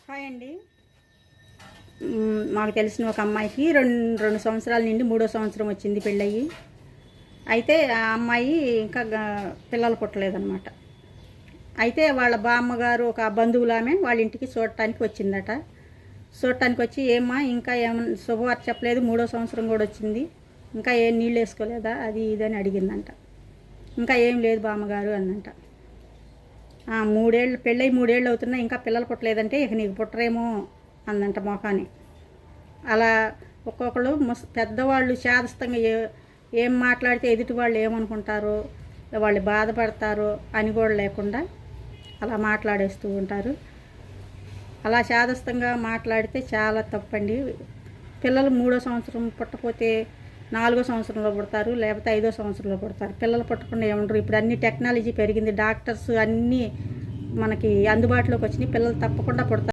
Hi అండి. మాకు తెలిసిన ఒక అమ్మాయికి రెండు సంవత్సరాల నుండి మూడో సంవత్సరం వచ్చింది పెళ్ళయి. అయితే ఆ అమ్మాయి ఇంకా పిల్లలు పుట్టలేదన్నమాట. అయితే వాళ్ళ బామ్మగారు ఒక బంధువులామె వాళ్ళ ఇంటికి చూడటానికి వచ్చిందట. చూడటానికి వచ్చి ఏమ్మా ఇంకా ఏమన్నా శుభవార్త చెప్పలేదు, మూడో సంవత్సరం కూడా వచ్చింది, ఇంకా ఏం నీళ్ళు వేసుకోలేదా అది ఇదని అడిగిందంట. ఇంకా ఏం లేదు బామ్మగారు అందంట. పెళ్ళై 3 ఏళ్ళు అవుతున్నా ఇంకా పిల్లలు పుట్టలేదంటే ఇక నీకు పుట్టరేమో అందంట మొఖాన్ని. అలా ఒక్కొక్కరు పెద్దవాళ్ళు శాదస్తంగా ఏం మాట్లాడితే ఎదుటి వాళ్ళు ఏమనుకుంటారో, వాళ్ళు బాధపడతారో అని కూడా లేకుండా అలా మాట్లాడేస్తూ ఉంటారు. అలా శాదస్తంగా మాట్లాడితే చాలా తప్పండి. పిల్లలు 3వ సంవత్సరం పుట్టకపోతే 4వ సంవత్సరంలో పుడతారు, లేకపోతే 5వ సంవత్సరంలో పుడతారు. పిల్లలు పుట్టకుండా ఏముండరు. ఇప్పుడు అన్ని టెక్నాలజీ పెరిగింది, డాక్టర్స్ అన్నీ మనకి అందుబాటులోకి వచ్చినాయి. పిల్లలు తప్పకుండా పుడతారు.